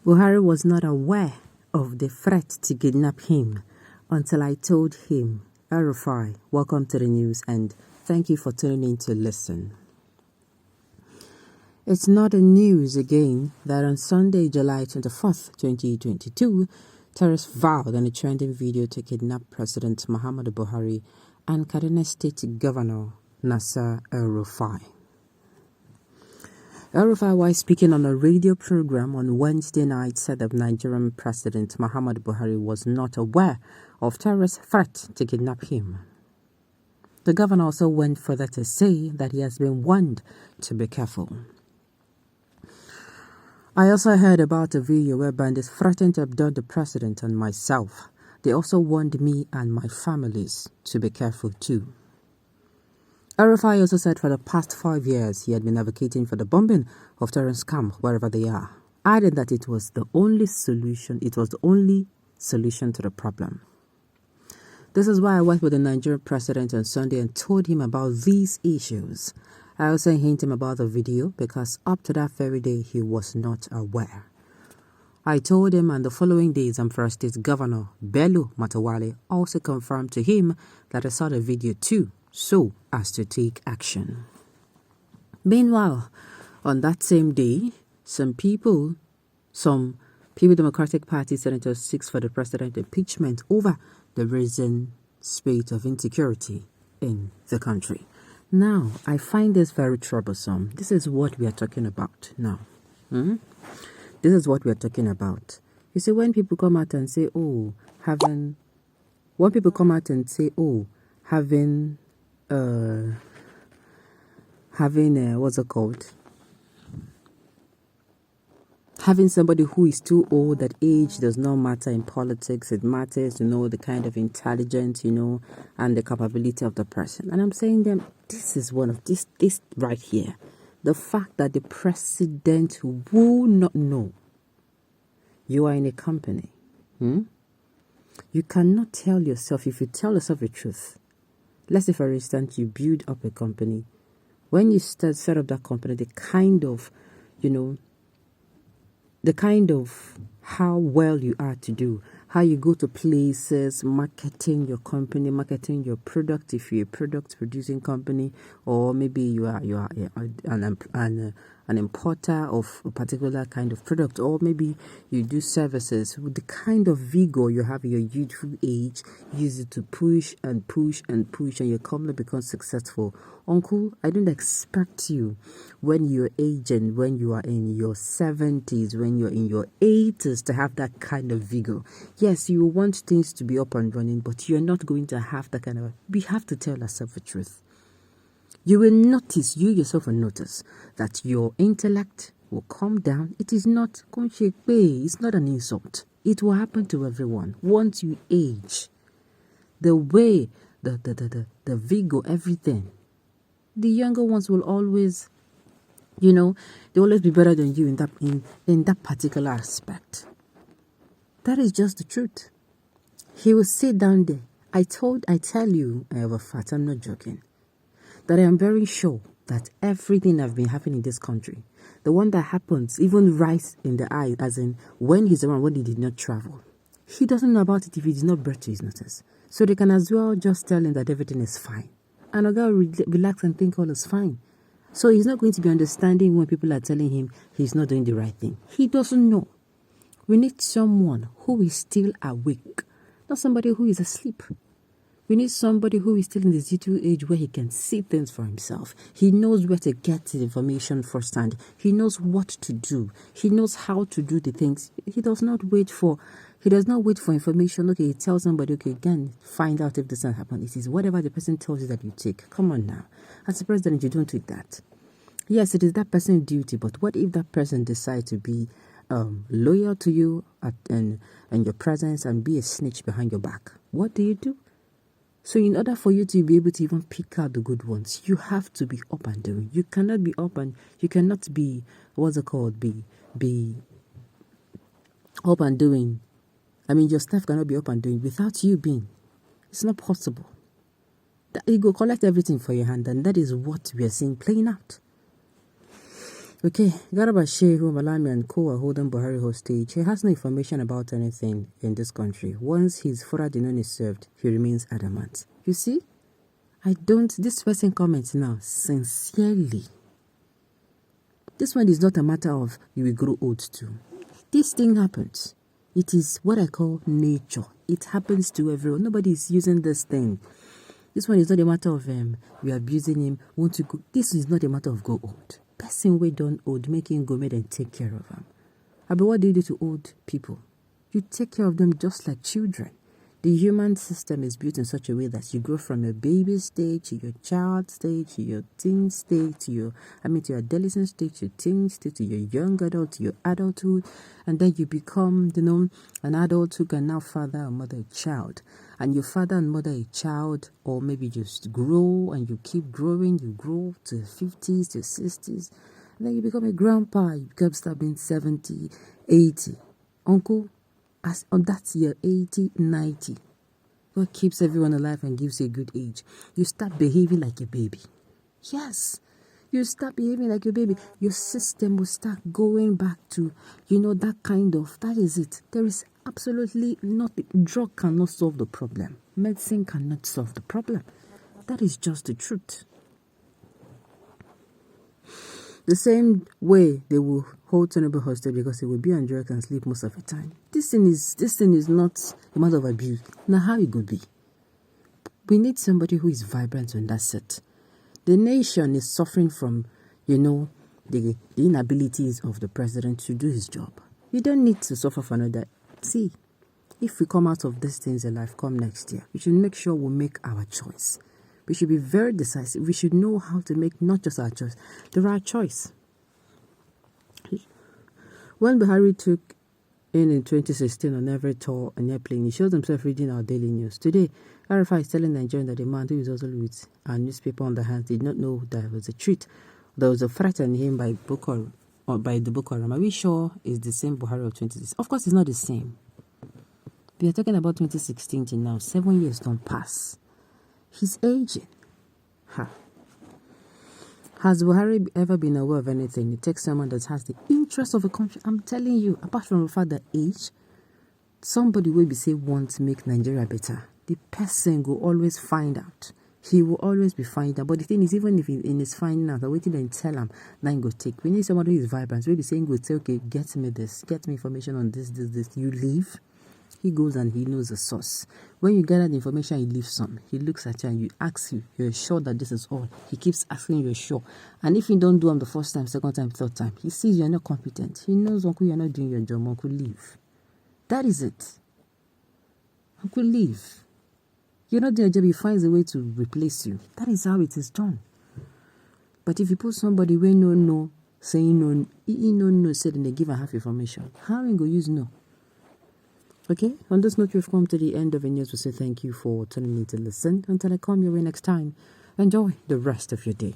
Buhari was not aware of the threat to kidnap him until I told him, Elrufai, welcome to the news and thank you for tuning in to listen. It's not a news again that on Sunday, July 24th, 2022, terrorists vowed in a trending video to kidnap President Muhammadu Buhari and Kaduna State Governor Nasser Elrufai. Elrufai, while speaking on a radio program on Wednesday night, said that Nigerian President Muhammadu Buhari was not aware of terrorist threat to kidnap him. The governor also went further to say that he has been warned to be careful. I also heard about a video where bandits threatened to abduct the president and myself. They also warned me and my families to be careful too. Elrufai also said for the past 5 years he had been advocating for the bombing of terrorist camps wherever they are, adding that it was the only solution to the problem. This is why I went with the Nigerian president on Sunday and told him about these issues. I also hinted him about the video because up to that very day he was not aware. I told him, and the following day Zamfara State Governor Bello Matawale also confirmed to him that I saw the video too, so as to take action. Meanwhile, on that same day, some People Democratic Party senators seek for the president impeachment over the recent spate of insecurity in the country. Now, I find this very troublesome. This is what we are talking about now. This is what we are talking about. You see, when people come out and say, having somebody who is too old, that age does not matter in politics. It matters to know the kind of intelligence, and the capability of the person. And I'm saying them, this is one of this right here. The fact that the president will not know you are in a company. You cannot tell yourself, if you tell yourself the truth. Let's say, for instance, you build up a company. When you set up that company, the kind of how well you are to do, how you go to places, marketing your company, marketing your product, if you're a product producing company, or maybe you are an importer of a particular kind of product, or maybe you do services. With the kind of vigor you have in your youthful age, use it to push and push and push, and your company becomes successful. Uncle, I don't expect you when you're aging, when you are in your 70s, when you're in your 80s, to have that kind of vigor. Yes, you want things to be up and running, but you're not going to have that kind of... We have to tell ourselves the truth. You yourself will notice that your intellect will come down. It is not it's not an insult. It will happen to everyone. Once you age, the way, the vigor, everything, the younger ones will always, they always be better than you in that particular aspect. That is just the truth. He will sit down there. I tell you, Elrufai, I'm not joking, that I am very sure that everything I've been having in this country, the one that happens even right in the eye, as in when he's around, when he did not travel, he doesn't know about it if he did not birth to his notice. So they can as well just tell him that everything is fine. And a guy will relax and think all is fine. So he's not going to be understanding when people are telling him he's not doing the right thing. He doesn't know. We need someone who is still awake, not somebody who is asleep. We need somebody who is still in the little age where he can see things for himself. He knows where to get the information firsthand. He knows what to do. He knows how to do the things. He does not wait for information. Okay, he tells somebody, okay, again, find out if this has happened. It is whatever the person tells you that you take. Come on now. As a president, you don't take that. Yes, it is that person's duty, but what if that person decides to be loyal to you and your presence and be a snitch behind your back? What do you do? So in order for you to be able to even pick out the good ones, you have to be up and doing. You cannot be up and you cannot be be up and doing. I mean, your staff cannot be up and doing without you being. It's not possible. You go collect everything for your hand, and that is what we are seeing playing out. Okay, Garba Shehu Malami and co are holding Buhari hostage. He has no information about anything in this country. Once his Ķ≠Đn is served, he remains adamant. You see, this person comments now, sincerely. This one is not a matter of you will grow old too. This thing happens. It is what I call nature. It happens to everyone. Nobody is using this thing. This one is not a matter of you abusing him, want to go. This is not a matter of go old. Person we don't old, make him go mad and take care of him. But what do you do to old people? You take care of them just like children. The human system is built in such a way that you grow from your baby stage to your child stage, to your teen stage, to your adolescent stage, to your teen stage, to your young adult, to your adulthood, and then you become, an adult who can now father or mother a child. And you father and mother a child, or maybe just grow and you keep growing, you grow to 50s, to 60s, and then you become a grandpa, you become start being 70, 80. Uncle, that's year 80, 90. God keeps everyone alive and gives you a good age. You start behaving like a baby. Yes. You start behaving like a baby. Your system will start going back to, that is it. There is absolutely nothing. Drug cannot solve the problem. Medicine cannot solve the problem. That is just the truth. The same way they will hold Tinubu hostage because he will be on drugs and sleep most of the time. This thing is not a matter of abuse. Now how it could be? We need somebody who is vibrant and that's it. The nation is suffering from, the inabilities of the president to do his job. You don't need to suffer for another. See, if we come out of these things in life, come next year, we should make sure we make our choice. We should be very decisive. We should know how to make not just our choice, the right choice. When Buhari took in 2016 on every tour and airplane, he showed himself reading our daily news. Today, Elrufai is telling Nigerians that the man who is also with a newspaper on the hands did not know that it was a treat. There was a threat on him by Boko or by the Boko Haram. Are we sure it's the same Buhari of 2016? Of course, it's not the same. We are talking about 2016 till now. 7 years don't pass. He's aging. Has Buhari ever been aware of anything? It takes someone that has the interest of a country. I'm telling you, apart from the fact that age, somebody will be say want to make Nigeria better. The person will always find out. He will always be finding out. But the thing is, even if in his finding out, waiting and tell him, then go take. We need somebody who is vibrant. We'll be saying, go say, okay, get me this, get me information on this. You leave. He goes and he knows the source. When you gather the information, he leaves some. He looks at you and you ask you, you're sure that this is all. He keeps asking you're sure. And if you don't do them the first time, second time, third time, he sees you're not competent. He knows, Uncle, you're not doing your job. Uncle, leave. That is it. Uncle, leave. You're not doing your job, he finds a way to replace you. That is how it is done. But if you put somebody where no, saying no, said and they give a half information, how are you going to use no? Okay, on this note, we've come to the end of the news. We say thank you for tuning in to listen. Until I come your way next time, enjoy the rest of your day.